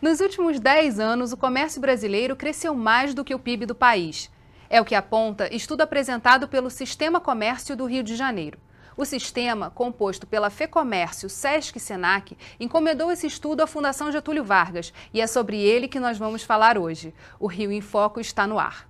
Nos últimos 10 anos, o comércio brasileiro cresceu mais do que o PIB do país. É o que aponta estudo apresentado pelo Sistema Comércio do Rio de Janeiro. O sistema, composto pela FEComércio, SESC e SENAC, encomendou esse estudo à Fundação Getúlio Vargas e é sobre ele que nós vamos falar hoje. O Rio em Foco está no ar.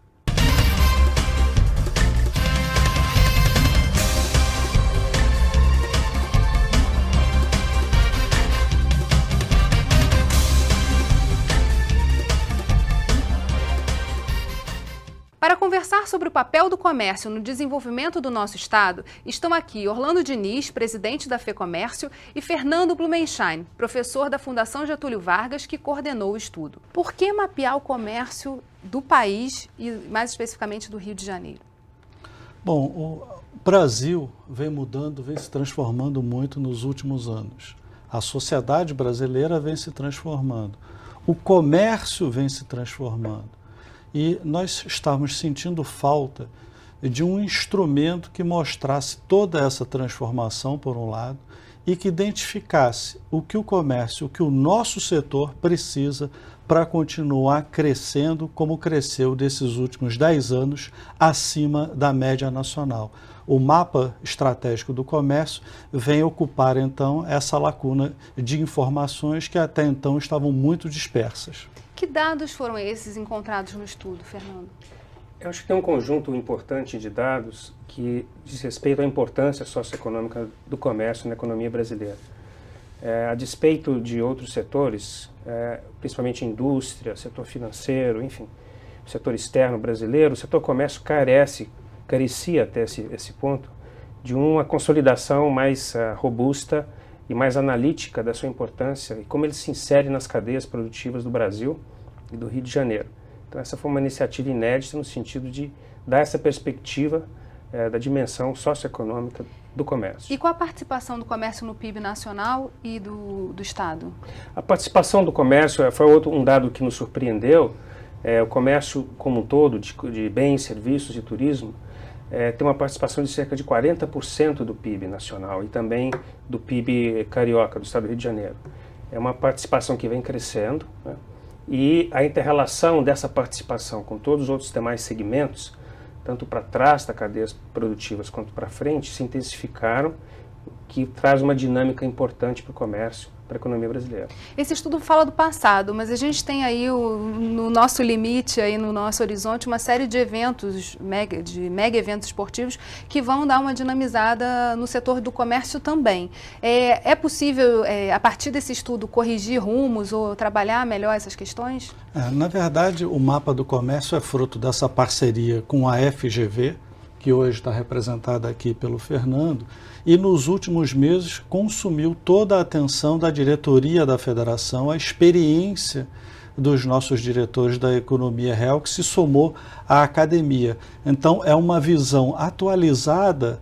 Para conversar sobre o papel do comércio no desenvolvimento do nosso estado, estão aqui Orlando Diniz, presidente da FEComércio, e Fernando Blumenstein, professor da Fundação Getúlio Vargas, que coordenou o estudo. Por que mapear o comércio do país e, mais especificamente, do Rio de Janeiro? Bom, o Brasil vem mudando, vem se transformando muito nos últimos anos. A sociedade brasileira vem se transformando. O comércio vem se transformando. E nós estávamos sentindo falta de um instrumento que mostrasse toda essa transformação, por um lado, e que identificasse o que o comércio, o que o nosso setor precisa para continuar crescendo como cresceu desses últimos 10 anos, acima da média nacional. O mapa estratégico do comércio vem ocupar, então, essa lacuna de informações que até então estavam muito dispersas. Que dados foram esses encontrados no estudo, Fernando? Eu acho que tem um conjunto importante de dados que diz respeito à importância socioeconômica do comércio na economia brasileira. A despeito de outros setores, principalmente indústria, setor financeiro, enfim, o setor externo brasileiro, o setor comércio carecia até esse ponto de uma consolidação mais robusta e mais analítica da sua importância e como ele se insere nas cadeias produtivas do Brasil e do Rio de Janeiro. Então essa foi uma iniciativa inédita no sentido de dar essa perspectiva da dimensão socioeconômica do comércio. E qual a participação do comércio no PIB nacional e do Estado? A participação do comércio foi um dado que nos surpreendeu. O comércio como um todo, de bens, serviços e turismo, tem uma participação de cerca de 40% do PIB nacional e também do PIB carioca, do estado do Rio de Janeiro. É uma participação que vem crescendo, né? E a inter-relação dessa participação com todos os outros demais segmentos, tanto para trás das cadeias produtivas quanto para frente, se intensificaram, que traz uma dinâmica importante para o comércio, para a economia brasileira. Esse estudo fala do passado, mas a gente tem aí no nosso limite, aí no nosso horizonte, uma série de eventos, de mega eventos esportivos que vão dar uma dinamizada no setor do comércio também. É possível, a partir desse estudo, corrigir rumos ou trabalhar melhor essas questões? Na verdade, o mapa do comércio é fruto dessa parceria com a FGV, que hoje está representada aqui pelo Fernando, e nos últimos meses consumiu toda a atenção da diretoria da federação, a experiência dos nossos diretores da economia real, que se somou à academia. Então, é uma visão atualizada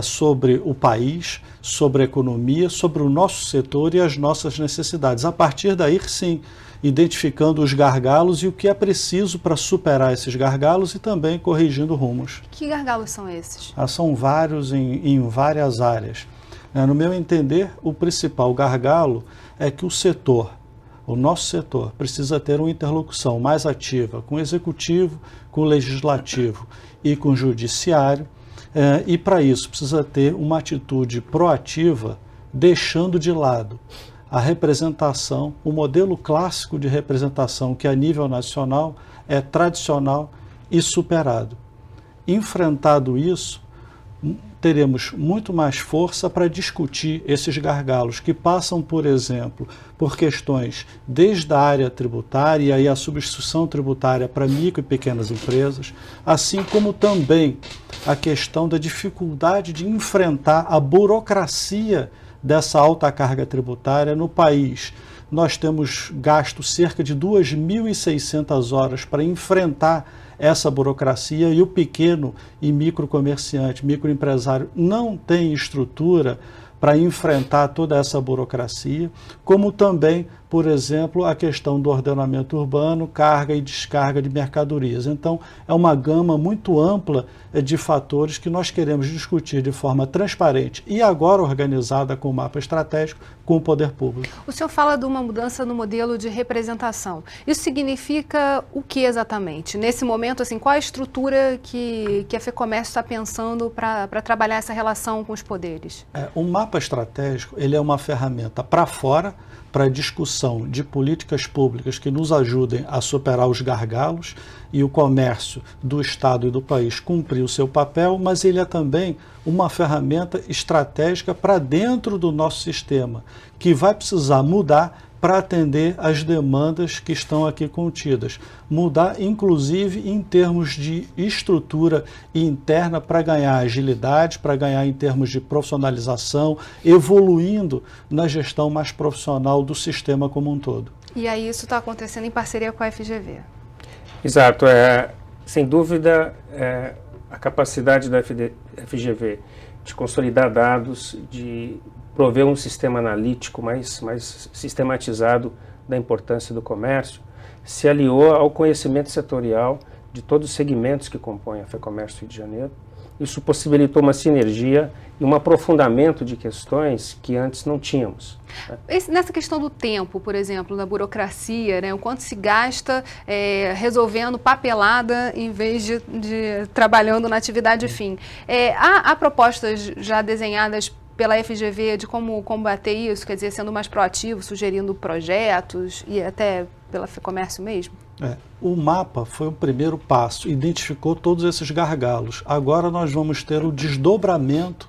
sobre o país, sobre a economia, sobre o nosso setor e as nossas necessidades. A partir daí, sim, identificando os gargalos e o que é preciso para superar esses gargalos e também corrigindo rumos. Que gargalos são esses? São vários em várias áreas. No meu entender, o principal gargalo é que o nosso setor, precisa ter uma interlocução mais ativa com o executivo, com o legislativo e com o judiciário, e para isso precisa ter uma atitude proativa, deixando de lado a representação, o modelo clássico de representação que a nível nacional é tradicional e superado. Enfrentado isso, teremos muito mais força para discutir esses gargalos que passam, por exemplo, por questões desde a área tributária e aí a substituição tributária para micro e pequenas empresas, assim como também a questão da dificuldade de enfrentar a burocracia dessa alta carga tributária no país. Nós temos gasto cerca de 2.600 horas para enfrentar essa burocracia e o pequeno e microcomerciante, microempresário não tem estrutura para enfrentar toda essa burocracia, como também por exemplo, a questão do ordenamento urbano, carga e descarga de mercadorias. Então, é uma gama muito ampla de fatores que nós queremos discutir de forma transparente e agora organizada com o mapa estratégico com o poder público. O senhor fala de uma mudança no modelo de representação. Isso significa o que exatamente? Nesse momento, assim, qual a estrutura que a FEComércio está pensando para trabalhar essa relação com os poderes? O mapa estratégico ele é uma ferramenta para fora, para discussão de políticas públicas que nos ajudem a superar os gargalos e o comércio do Estado e do país cumprir o seu papel, mas ele é também uma ferramenta estratégica para dentro do nosso sistema, que vai precisar mudar para atender às demandas que estão aqui contidas. Mudar, inclusive, em termos de estrutura interna para ganhar agilidade, para ganhar em termos de profissionalização, evoluindo na gestão mais profissional do sistema como um todo. E aí isso está acontecendo em parceria com a FGV? Exato. Sem dúvida, a capacidade da FGV de consolidar dados, de prover um sistema analítico mais sistematizado da importância do comércio, se aliou ao conhecimento setorial de todos os segmentos que compõem a FEComércio Rio de Janeiro. Isso possibilitou uma sinergia e um aprofundamento de questões que antes não tínhamos. Nessa questão do tempo, por exemplo, da burocracia, né, o quanto se gasta resolvendo papelada em vez de trabalhando na atividade fim. Há propostas já desenhadas pela FGV de como combater isso, quer dizer, sendo mais proativo, sugerindo projetos e até pela FEComércio mesmo? O mapa foi o primeiro passo, identificou todos esses gargalos. Agora nós vamos ter o desdobramento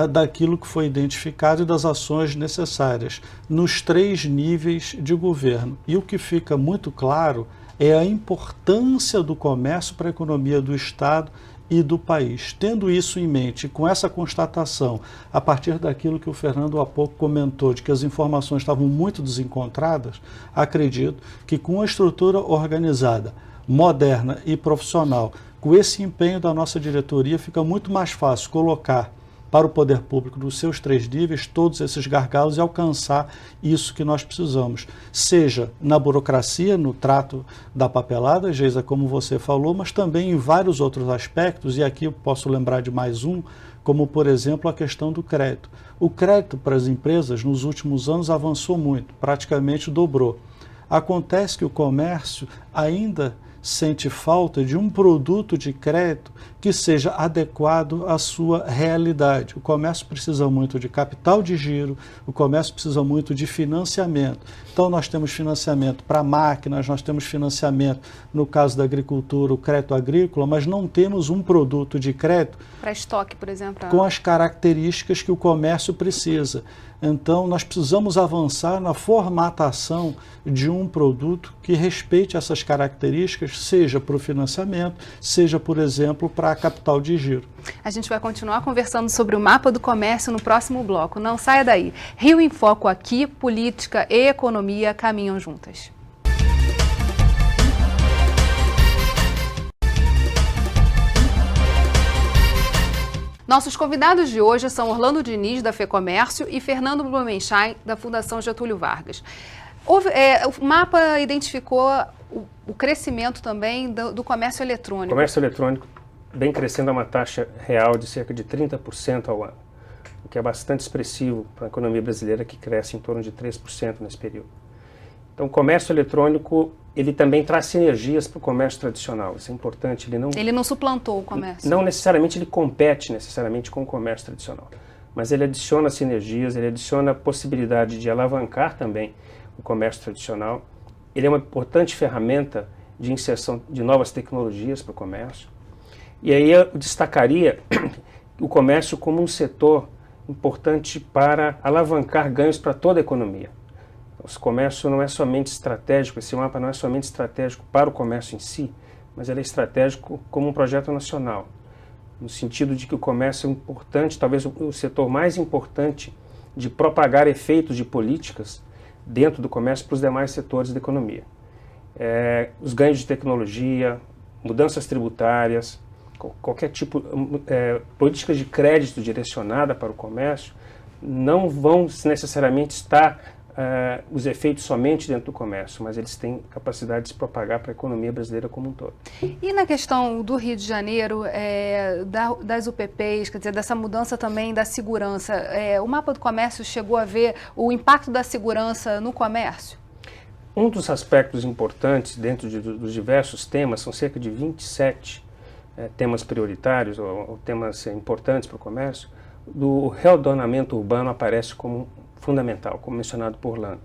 daquilo que foi identificado e das ações necessárias nos 3 níveis de governo. E o que fica muito claro é a importância do comércio para a economia do Estado e do país. Tendo isso em mente, com essa constatação, a partir daquilo que o Fernando há pouco comentou, de que as informações estavam muito desencontradas, acredito que com a estrutura organizada, moderna e profissional, com esse empenho da nossa diretoria, fica muito mais fácil colocar para o poder público nos seus 3 níveis todos esses gargalos e alcançar isso que nós precisamos, seja na burocracia, no trato da papelada, Geisa, como você falou, mas também em vários outros aspectos, e aqui eu posso lembrar de mais um, como por exemplo a questão do crédito. O crédito para as empresas nos últimos anos avançou muito, praticamente dobrou. Acontece que o comércio ainda sente falta de um produto de crédito que seja adequado à sua realidade. O comércio precisa muito de capital de giro, o comércio precisa muito de financiamento. Então nós temos financiamento para máquinas, nós temos financiamento, no caso da agricultura, o crédito agrícola, mas não temos um produto de crédito para estoque, por exemplo, com as características que o comércio precisa. Então, nós precisamos avançar na formatação de um produto que respeite essas características, seja para o financiamento, seja, por exemplo, para a capital de giro. A gente vai continuar conversando sobre o mapa do comércio no próximo bloco. Não saia daí. Rio em Foco aqui, política e economia caminham juntas. Nossos convidados de hoje são Orlando Diniz, da FEComércio, e Fernando Blumenstein, da Fundação Getúlio Vargas. O mapa identificou o crescimento também do comércio eletrônico. O comércio eletrônico vem crescendo a uma taxa real de cerca de 30% ao ano, o que é bastante expressivo para a economia brasileira, que cresce em torno de 3% nesse período. Então, o comércio eletrônico, ele também traz sinergias para o comércio tradicional. Isso é importante. Ele não suplantou o comércio. Não necessariamente ele compete necessariamente com o comércio tradicional, mas ele adiciona sinergias, ele adiciona a possibilidade de alavancar também o comércio tradicional. Ele é uma importante ferramenta de inserção de novas tecnologias para o comércio. E aí eu destacaria o comércio como um setor importante para alavancar ganhos para toda a economia. O comércio não é somente estratégico, esse mapa não é somente estratégico para o comércio em si, mas ele é estratégico como um projeto nacional, no sentido de que o comércio é importante, talvez o setor mais importante de propagar efeitos de políticas dentro do comércio para os demais setores da economia. Os ganhos de tecnologia, mudanças tributárias, qualquer tipo, políticas de crédito direcionada para o comércio, não vão necessariamente estar os efeitos somente dentro do comércio, mas eles têm capacidade de se propagar para a economia brasileira como um todo. E na questão do Rio de Janeiro, das UPPs, quer dizer, dessa mudança também da segurança, o mapa do comércio chegou a ver o impacto da segurança no comércio? Um dos aspectos importantes dentro dos diversos temas, são cerca de 27 temas prioritários ou temas importantes para o comércio, do reordenamento urbano aparece como fundamental, como mencionado por Orlando.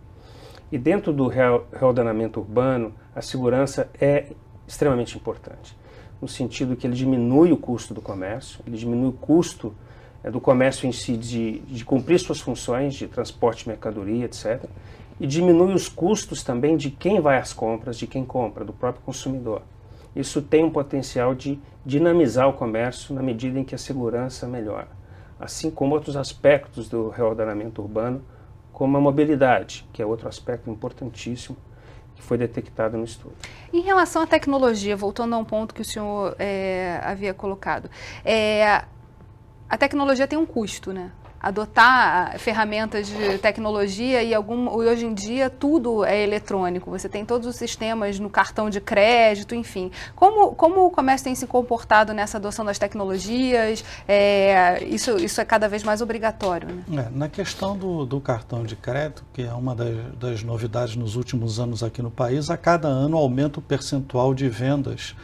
E dentro do reordenamento urbano, a segurança é extremamente importante, no sentido que ele diminui o custo do comércio, ele diminui o custo do comércio em si de cumprir suas funções de transporte de mercadoria, etc., e diminui os custos também de quem vai às compras, de quem compra, do próprio consumidor. Isso tem um potencial de dinamizar o comércio na medida em que a segurança melhora, assim como outros aspectos do reordenamento urbano, como a mobilidade, que é outro aspecto importantíssimo que foi detectado no estudo. Em relação à tecnologia, voltando a um ponto que o senhor havia colocado, a tecnologia tem um custo, né? Adotar ferramentas de tecnologia e hoje em dia tudo é eletrônico, você tem todos os sistemas no cartão de crédito, enfim. Como o comércio tem se comportado nessa adoção das tecnologias? Isso é cada vez mais obrigatório, né? Na questão do cartão de crédito, que é uma das novidades nos últimos anos aqui no país, a cada ano aumenta o percentual de vendas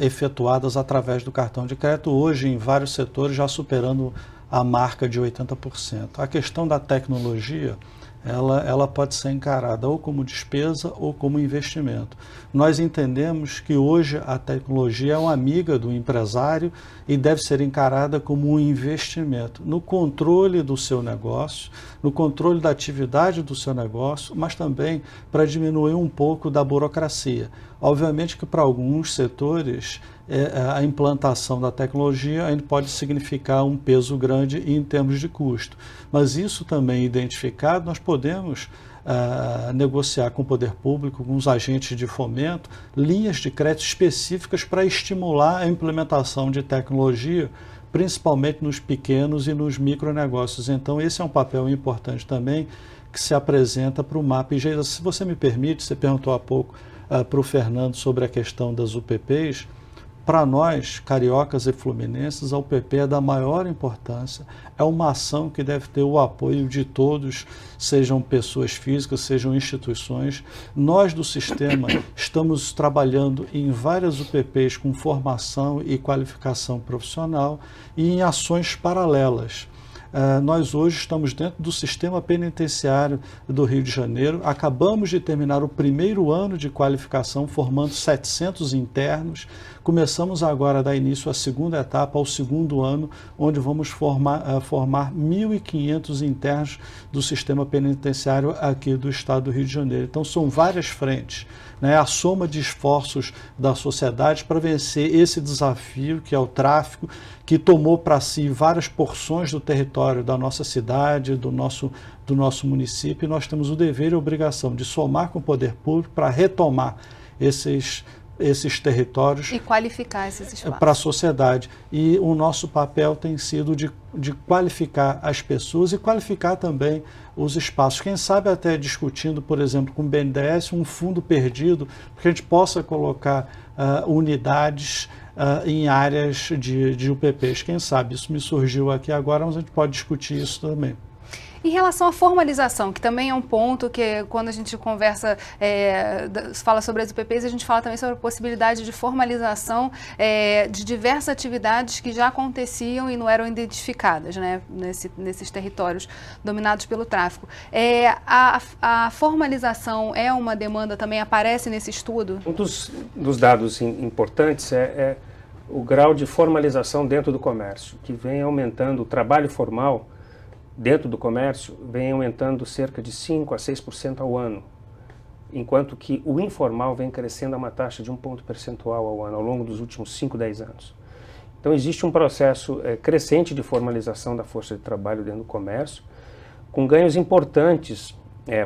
efetuadas através do cartão de crédito, hoje em vários setores já superando a marca de 80%. A questão da tecnologia, ela pode ser encarada ou como despesa ou como investimento. Nós entendemos que hoje a tecnologia é uma amiga do empresário e deve ser encarada como um investimento no controle do seu negócio, no controle da atividade do seu negócio, mas também para diminuir um pouco da burocracia. Obviamente que para alguns setores a implantação da tecnologia ainda pode significar um peso grande em termos de custo, mas isso também identificado, nós podemos negociar com o poder público, com os agentes de fomento, linhas de crédito específicas para estimular a implementação de tecnologia, principalmente nos pequenos e nos micronegócios. Então esse é um papel importante também que se apresenta para o MAP. E, se você me permite, você perguntou há pouco para o Fernando sobre a questão das UPPs. Para nós, cariocas e fluminenses, a UPP é da maior importância, é uma ação que deve ter o apoio de todos, sejam pessoas físicas, sejam instituições. Nós do sistema estamos trabalhando em várias UPPs com formação e qualificação profissional e em ações paralelas. Nós hoje estamos dentro do sistema penitenciário do Rio de Janeiro, acabamos de terminar o primeiro ano de qualificação, formando 700 internos, começamos agora a dar início à segunda etapa, ao segundo ano, onde vamos formar 1.500 internos do sistema penitenciário aqui do estado do Rio de Janeiro. Então são várias frentes, né? A soma de esforços da sociedade para vencer esse desafio que é o tráfico, que tomou para si várias porções do território da nossa cidade, do nosso município, e nós temos o dever e a obrigação de somar com o poder público para retomar esses territórios e qualificar esses espaços para a sociedade. E o nosso papel tem sido de qualificar as pessoas e qualificar também os espaços. Quem sabe até discutindo, por exemplo, com o BNDES, um fundo perdido, para que a gente possa colocar unidades em áreas de UPPs. Quem sabe? Isso me surgiu aqui agora, mas a gente pode discutir isso também. Em relação à formalização, que também é um ponto que quando a gente conversa, fala sobre as UPPs, a gente fala também sobre a possibilidade de formalização de diversas atividades que já aconteciam e não eram identificadas, né, nesses territórios dominados pelo tráfico. A formalização é uma demanda, também aparece nesse estudo? Um dos dados importantes é o grau de formalização dentro do comércio, que vem aumentando. O trabalho formal dentro do comércio vem aumentando cerca de 5% a 6% ao ano, enquanto que o informal vem crescendo a uma taxa de 1 ponto percentual ao ano, ao longo dos últimos 5, 10 anos. Então existe um processo crescente de formalização da força de trabalho dentro do comércio, com ganhos importantes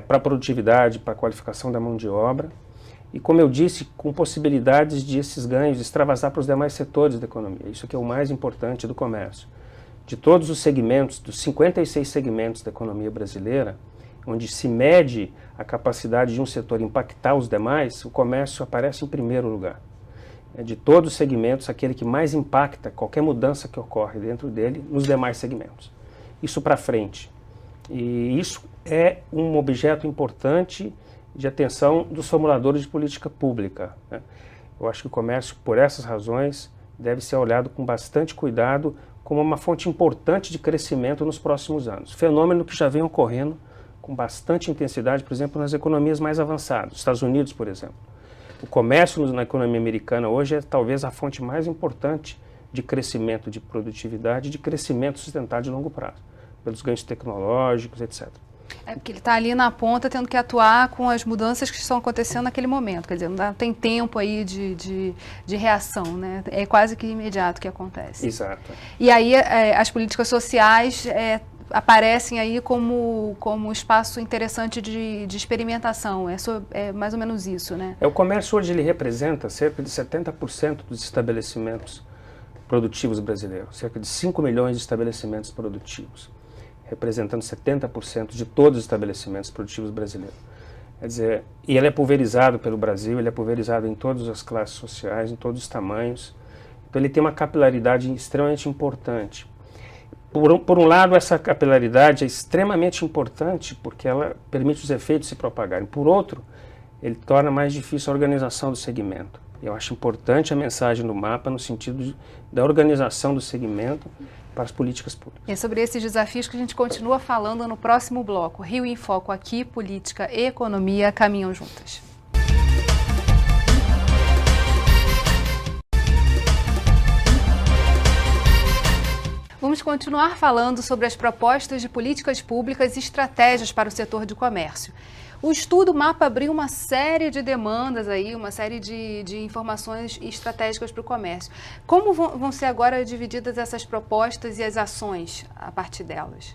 para a produtividade, para a qualificação da mão de obra, e, como eu disse, com possibilidades de esses ganhos extravasar para os demais setores da economia. Isso que é o mais importante do comércio. De todos os segmentos, dos 56 segmentos da economia brasileira, onde se mede a capacidade de um setor impactar os demais, o comércio aparece em primeiro lugar. De todos os segmentos, aquele que mais impacta qualquer mudança que ocorre dentro dele nos demais segmentos. Isso para frente. E isso é um objeto importante de atenção dos formuladores de política pública, né? Eu acho que o comércio, por essas razões, deve ser olhado com bastante cuidado como uma fonte importante de crescimento nos próximos anos. Fenômeno que já vem ocorrendo com bastante intensidade, por exemplo, nas economias mais avançadas, Estados Unidos, por exemplo. O comércio na economia americana hoje é talvez a fonte mais importante de crescimento de produtividade, de crescimento sustentado de longo prazo, pelos ganhos tecnológicos, etc. É porque ele está ali na ponta tendo que atuar com as mudanças que estão acontecendo naquele momento, quer dizer, não tem tempo aí de reação, né? É quase que imediato que acontece. Exato. E aí as políticas sociais aparecem aí como espaço interessante de experimentação, é mais ou menos isso, né? O comércio hoje ele representa cerca de 70% dos estabelecimentos produtivos brasileiros, cerca de 5 milhões de estabelecimentos produtivos, representando 70% de todos os estabelecimentos produtivos brasileiros. Quer dizer, e ele é pulverizado pelo Brasil, ele é pulverizado em todas as classes sociais, em todos os tamanhos, então ele tem uma capilaridade extremamente importante. Por um lado, essa capilaridade é extremamente importante porque ela permite os efeitos se propagarem. Por outro, ele torna mais difícil a organização do segmento. Eu acho importante a mensagem do mapa no sentido da organização do segmento para as políticas públicas. É sobre esses desafios que a gente continua falando no próximo bloco. Rio em Foco aqui, política e economia caminham juntas. Vamos continuar falando sobre as propostas de políticas públicas e estratégias para o setor de comércio. O estudo Mapa abriu uma série de demandas aí, uma série de informações estratégicas para o comércio. Como vão ser agora divididas essas propostas e as ações a partir delas?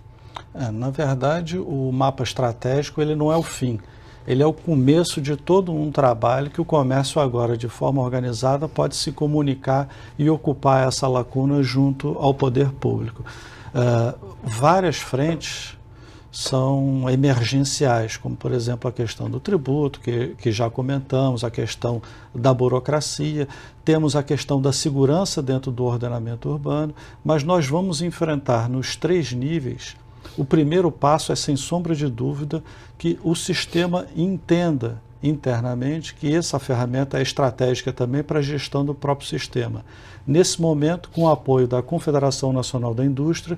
Na verdade, o mapa estratégico ele não é o fim. Ele é o começo de todo um trabalho que o comércio agora, de forma organizada, pode se comunicar e ocupar essa lacuna junto ao poder público. Várias frentes são emergenciais, como, por exemplo, a questão do tributo, que já comentamos, a questão da burocracia, temos a questão da segurança dentro do ordenamento urbano, mas nós vamos enfrentar nos 3 níveis. O primeiro passo é, sem sombra de dúvida, que o sistema entenda internamente que essa ferramenta é estratégica também para a gestão do próprio sistema. Nesse momento, com o apoio da Confederação Nacional da Indústria,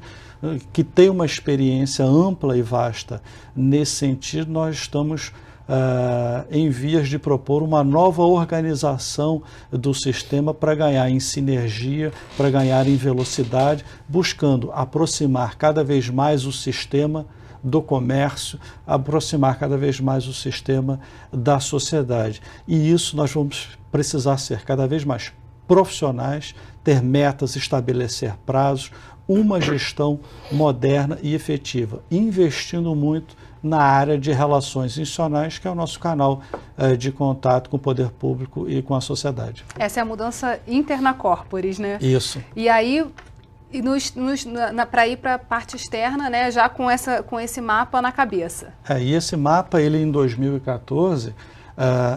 que tem uma experiência ampla e vasta nesse sentido, nós estamos em vias de propor uma nova organização do sistema para ganhar em sinergia, para ganhar em velocidade, buscando aproximar cada vez mais o sistema do comércio, aproximar cada vez mais o sistema da sociedade. E isso nós vamos precisar ser cada vez mais profissionais, ter metas, estabelecer prazos, uma gestão moderna e efetiva, investindo muito na área de relações institucionais, que é o nosso canal de contato com o poder público e com a sociedade. Essa é a mudança interna corporis, né? Isso. E aí, para ir para a parte externa, né, já com esse mapa na cabeça. E esse mapa, ele em 2014,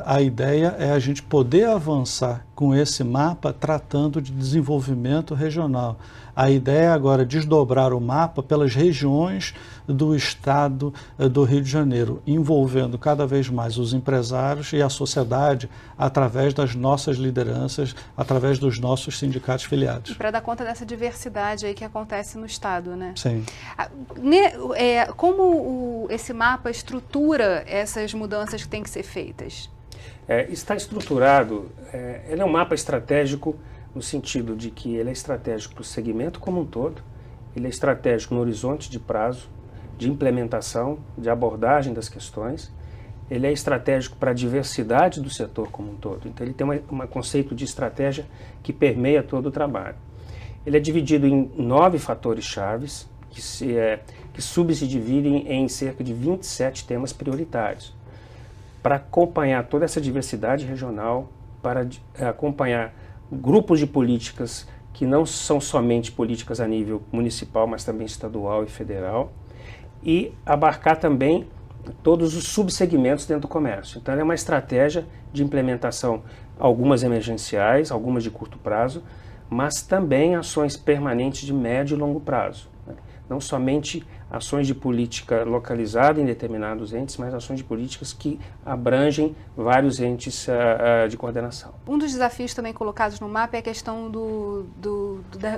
a ideia é a gente poder avançar com esse mapa tratando de desenvolvimento regional. A ideia é agora desdobrar o mapa pelas regiões do estado do Rio de Janeiro, envolvendo cada vez mais os empresários e a sociedade através das nossas lideranças, através dos nossos sindicatos filiados. Para dar conta dessa diversidade aí que acontece no estado, né? Sim. Como esse mapa estrutura essas mudanças que têm que ser feitas? Está estruturado, ele é um mapa estratégico no sentido de que ele é estratégico para o segmento como um todo, ele é estratégico no horizonte de prazo, de implementação, de abordagem das questões, ele é estratégico para a diversidade do setor como um todo. Então ele tem um conceito de estratégia que permeia todo o trabalho. Ele é dividido em 9 fatores chaves, que se dividem em cerca de 27 temas prioritários, para acompanhar toda essa diversidade regional, para acompanhar grupos de políticas que não são somente políticas a nível municipal, mas também estadual e federal, e abarcar também todos os subsegmentos dentro do comércio. Então, é uma estratégia de implementação, algumas emergenciais, algumas de curto prazo, mas também ações permanentes de médio e longo prazo, né? Não somente ações de política localizada em determinados entes, mas ações de políticas que abrangem vários entes de coordenação. Um dos desafios também colocados no mapa é a questão do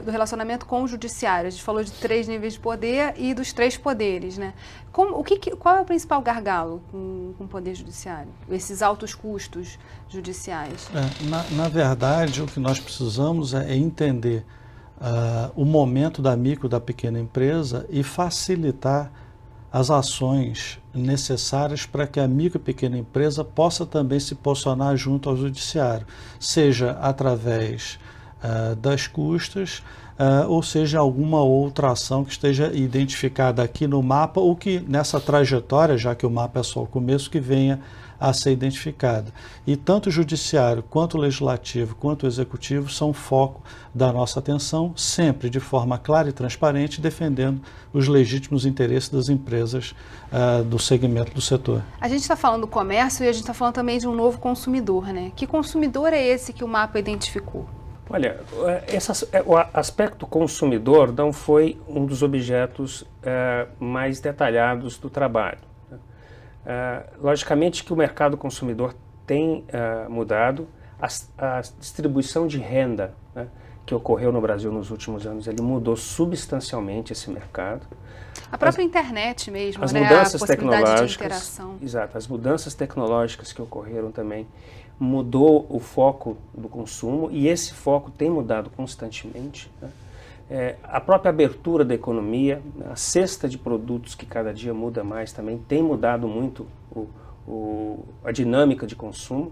relacionamento com o judiciário. A gente falou de 3 níveis de poder e dos 3 poderes, né? Qual é o principal gargalo com o poder judiciário? Esses altos custos judiciais? Na verdade, o que nós precisamos é entender o momento da micro, da pequena empresa e facilitar as ações necessárias para que a micro e pequena empresa possa também se posicionar junto ao judiciário, seja através das custas, ou seja, alguma outra ação que esteja identificada aqui no mapa ou que nessa trajetória, já que o mapa é só o começo, que venha a ser identificada. E tanto o judiciário, quanto o legislativo, quanto o executivo são foco da nossa atenção, sempre de forma clara e transparente, defendendo os legítimos interesses das empresas do segmento do setor. A gente está falando do comércio e a gente está falando também de um novo consumidor, né? Que consumidor é esse que o mapa identificou? Olha, o aspecto consumidor não foi um dos objetos mais detalhados do trabalho. Logicamente que o mercado consumidor tem mudado, a distribuição de renda, né, que ocorreu no Brasil nos últimos anos, ele mudou substancialmente esse mercado. A própria internet mesmo, as né? Mudanças a possibilidade tecnológicas, de interação. Exato, as mudanças tecnológicas que ocorreram também mudou o foco do consumo e esse foco tem mudado constantemente, né? A própria abertura da economia, a cesta de produtos que cada dia muda mais também tem mudado muito a dinâmica de consumo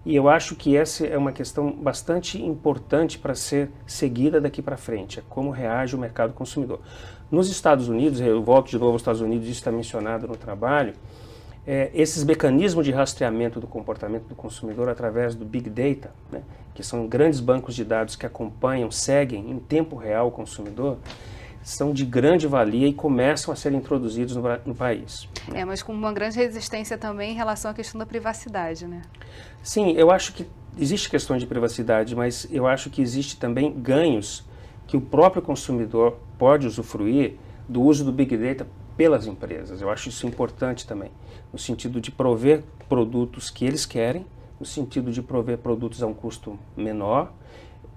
e eu acho que essa é uma questão bastante importante para ser seguida daqui para frente, é como reage o mercado consumidor. Nos Estados Unidos, eu volto de novo aos Estados Unidos, isso está mencionado no trabalho, esses mecanismos de rastreamento do comportamento do consumidor através do Big Data, né, que são grandes bancos de dados que acompanham, seguem em tempo real o consumidor, são de grande valia e começam a ser introduzidos no país. Mas com uma grande resistência também em relação à questão da privacidade, né? Sim, eu acho que existe questão de privacidade, mas eu acho que existe também ganhos que o próprio consumidor pode usufruir do uso do Big Data pelas empresas. Eu acho isso importante também, no sentido de prover produtos que eles querem, no sentido de prover produtos a um custo menor,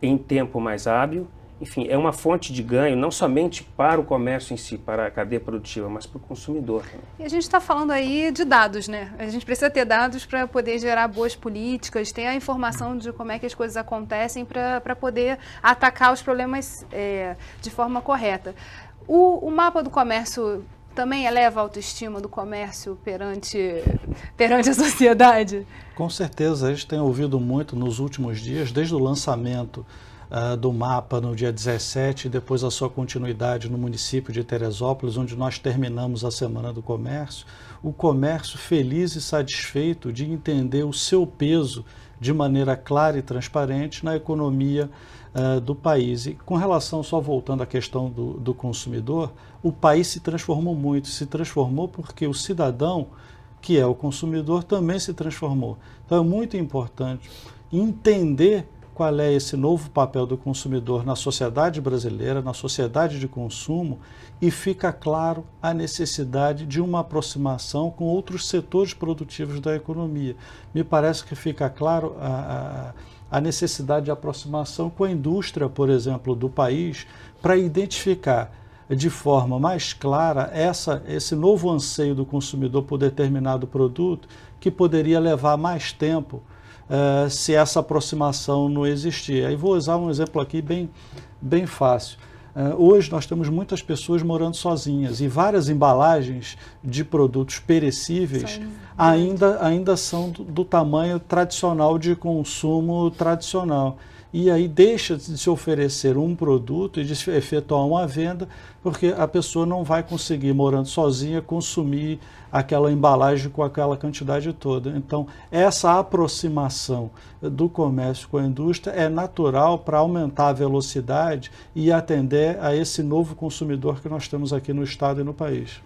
em tempo mais hábil. Enfim, é uma fonte de ganho não somente para o comércio em si, para a cadeia produtiva, mas para o consumidor também. E a gente está falando aí de dados, né? A gente precisa ter dados para poder gerar boas políticas, ter a informação de como é que as coisas acontecem para poder atacar os problemas de forma correta. O mapa do comércio também eleva a autoestima do comércio perante a sociedade? Com certeza, a gente tem ouvido muito nos últimos dias, desde o lançamento do mapa no dia 17 e depois a sua continuidade no município de Teresópolis, onde nós terminamos a Semana do Comércio, o comércio feliz e satisfeito de entender o seu peso de maneira clara e transparente na economia do país. E com relação, só voltando à questão do consumidor, o país se transformou muito, se transformou porque o cidadão, que é o consumidor, também se transformou. Então é muito importante entender qual é esse novo papel do consumidor na sociedade brasileira, na sociedade de consumo, e fica claro a necessidade de uma aproximação com outros setores produtivos da economia. Me parece que fica claro a necessidade de aproximação com a indústria, por exemplo, do país, para identificar de forma mais clara esse novo anseio do consumidor por determinado produto, que poderia levar mais tempo se essa aproximação não existir. Aí vou usar um exemplo aqui bem fácil. Hoje nós temos muitas pessoas morando sozinhas e várias embalagens de produtos perecíveis ainda são do tamanho tradicional de consumo tradicional. E aí deixa de se oferecer um produto e de se efetuar uma venda, porque a pessoa não vai conseguir, morando sozinha, consumir aquela embalagem com aquela quantidade toda. Então, essa aproximação do comércio com a indústria é natural para aumentar a velocidade e atender a esse novo consumidor que nós temos aqui no Estado e no país.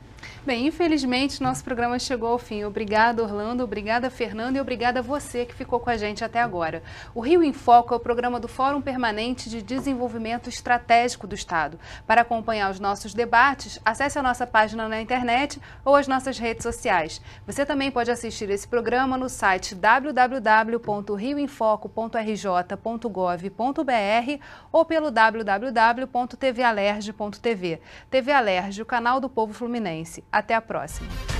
Bem, infelizmente nosso programa chegou ao fim. Obrigada, Orlando, obrigada, Fernando, e obrigada a você que ficou com a gente até agora. O Rio em Foco é o programa do Fórum Permanente de Desenvolvimento Estratégico do Estado. Para acompanhar os nossos debates, acesse a nossa página na internet ou as nossas redes sociais. Você também pode assistir esse programa no site www.rioemfoco.rj.gov.br ou pelo www.tvalerj.tv. TV Alerj, o canal do povo fluminense. Até a próxima.